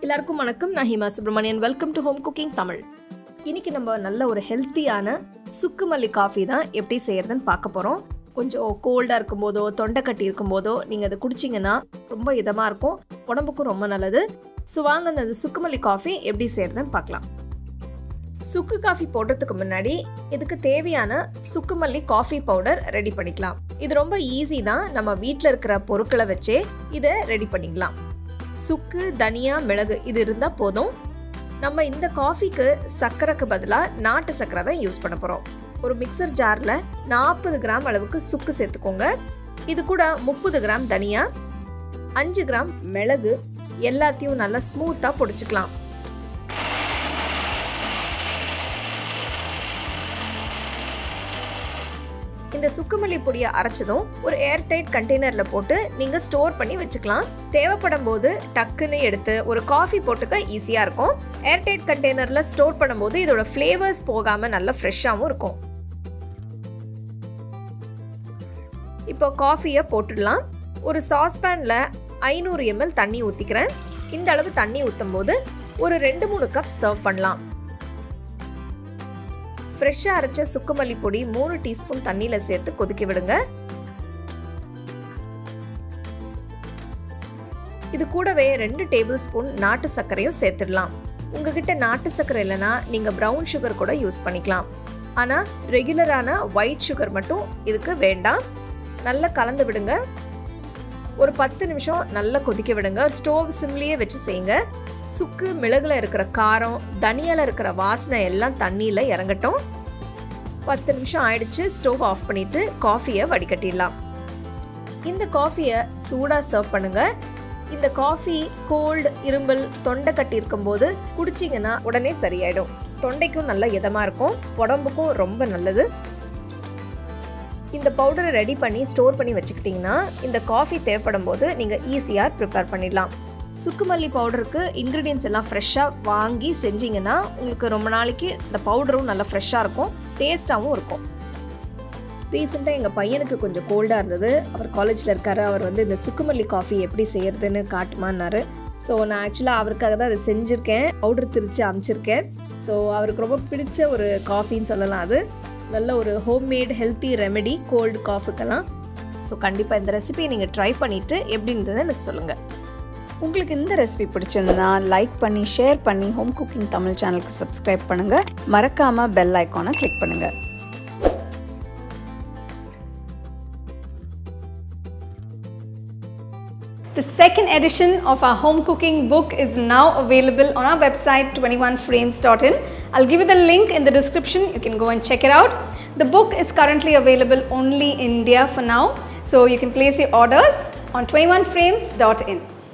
எல்லாருக்கும் வணக்கம். நான் Hima Subramanian. Welcome to home cooking Tamil. இன்னைக்கு நம்ம நல்ல ஒரு ஹெல்த்தியான சுக்கு மல்லி காஃபி தான் எப்படி செய்யறதுன்னு பார்க்க போகிறோம். கொஞ்சம் கோல்டாக இருக்கும்போதோ தொண்டை கட்டி இருக்கும்போதோ நீங்கள் அதை குடிச்சிங்கன்னா ரொம்ப இதமாக இருக்கும், உடம்புக்கும் ரொம்ப நல்லது. ஸோ வாங்க அந்த சுக்கு மல்லி காஃபி எப்படி செய்யறதுன்னு பார்க்கலாம். சுக்கு காஃபி போடுறதுக்கு முன்னாடி இதுக்கு தேவையான சுக்கு மல்லி காஃபி பவுடர் ரெடி பண்ணிக்கலாம். இது ரொம்ப ஈஸி தான். நம்ம வீட்டில் இருக்கிற பொருட்களை வச்சே இதை ரெடி பண்ணிக்கலாம். சுக்கு, தனியா, மிளகு இது இருந்தால் போதும். நம்ம இந்த காஃபிக்கு சர்க்கரைக்கு பதிலாக நாட்டு சர்க்கரை தான் யூஸ் பண்ண போகிறோம். ஒரு மிக்சர் ஜாரில் 40 கிராம் அளவுக்கு சுக்கு சேர்த்துக்கோங்க. இது கூட 30 கிராம் தனியா, 5 கிராம் மிளகு எல்லாத்தையும் நல்லா ஸ்மூத்தாக பொடிச்சுக்கலாம். இந்த சுக்குமல்லி பொடியை அரைச்சதும் ஒரு ஏர்டைட் கண்டெய்னரில் போட்டு நீங்கள் ஸ்டோர் பண்ணி வச்சுக்கலாம். தேவைப்படும் போது டக்குன்னு எடுத்து ஒரு காஃபி போட்டுக்க ஈஸியாக இருக்கும். ஏர்டைட் கண்டெய்னரில் ஸ்டோர் பண்ணும்போது இதோட ஃப்ளேவர்ஸ் போகாமல் நல்லா ஃப்ரெஷ்ஷாகவும் இருக்கும். இப்போ காஃபியை போட்டுடலாம். ஒரு சாஸ்பேனில் 500 ml தண்ணி ஊற்றிக்கிறேன். இந்த அளவு தண்ணி ஊற்றும் போது ஒரு 2-3 கப் சர்வ் பண்ணலாம். ஃப்ரெஷ்ஷாக அரைச்ச சுக்குமல்லி பொடி 3 டீஸ்பூன் தண்ணியில் சேர்த்து கொதிக்க விடுங்க. இது கூடவே 2 டேபிள் ஸ்பூன் நாட்டு சர்க்கரையும் சேர்த்துடலாம். உங்ககிட்ட நாட்டு சர்க்கரை இல்லைன்னா நீங்கள் ப்ரௌன் சுகர் கூட யூஸ் பண்ணிக்கலாம். ஆனால் ரெகுலரான ஒயிட் சுகர் மட்டும் இதுக்கு வேண்டாம். நல்லா கலந்து விடுங்க. ஒரு 10 நிமிஷம் நல்லா கொதிக்க விடுங்க. ஸ்டோவ் சிம்லேயே வச்சு செய்யுங்க. சுக்கு, மிளகுல இருக்கிற காரம், தனியால இருக்கிற வாசனை எல்லாம் தண்ணியில் இறங்கட்டும். 10 நிமிஷம் ஆயிடுச்சு. ஸ்டோவ் ஆஃப் பண்ணிட்டு காஃபியை வடிகட்டிடலாம். இந்த காஃபியை சூடாக சர்வ் பண்ணுங்க. இந்த காஃபி கோல்டு, இரும்பல், தொண்டை கட்டி இருக்கும்போது குடிச்சிங்கன்னா உடனே சரியாயிடும். தொண்டைக்கும் நல்ல இதமாக இருக்கும், உடம்புக்கும் ரொம்ப நல்லது. இந்த பவுடரை ரெடி பண்ணி ஸ்டோர் பண்ணி வச்சுக்கிட்டிங்கன்னா இந்த காஃபி தேவைப்படும் போது நீங்கள் ஈஸியாக ப்ரிப்பேர் பண்ணிடலாம். சுக்குமல்லி பவுடருக்கு இன்க்ரீடியன்ஸ் எல்லாம் ஃப்ரெஷ்ஷாக வாங்கி செஞ்சிங்கன்னா உங்களுக்கு ரொம்ப நாளைக்கு இந்த பவுடரும் நல்லா ஃப்ரெஷ்ஷாக இருக்கும், டேஸ்ட்டாகவும் இருக்கும். ரீசெண்டாக எங்கள் பையனுக்கு கொஞ்சம் கோல்டாக இருந்தது. அவர் காலேஜில் இருக்கார். அவர் இந்த சுக்குமல்லி காஃபி எப்படி செய்யறதுன்னு காட்டுமான்னாரு. ஸோ நான் ஆக்சுவலாக அவருக்காக தான் அதை செஞ்சுருக்கேன். பவுடர் திரித்து அமைச்சிருக்கேன். ஸோ அவருக்கு ரொம்ப பிடிச்ச ஒரு காஃபின்னு சொல்லலாம். அது நல்ல ஒரு ஹோம்மேட் ஹெல்த்தி ரெமெடி கோல்டு காஃபிக்கெல்லாம். ஸோ கண்டிப்பாக இந்த ரெசிபியை நீங்கள் ட்ரை பண்ணிவிட்டு எப்படி இருந்ததுன்னு எனக்கு சொல்லுங்கள். உங்களுக்கு இந்த ரெசிபி பிடிச்சிருந்தா லைக் பண்ணி, ஷேர் பண்ணி ஹோம் குக்கிங் தமிழ் சேனலுக்கு சப்ஸ்கிரைப் பண்ணுங்கள். மறக்காமல் பெல் ஐக்கானை கிளிக் பண்ணுங்கள். The second edition of our home cooking book is now available on our website 21frames.in. I'll give you the link in the description. You can go and check it out. The book is currently available only in India for now, so you can place your orders on 21frames.in.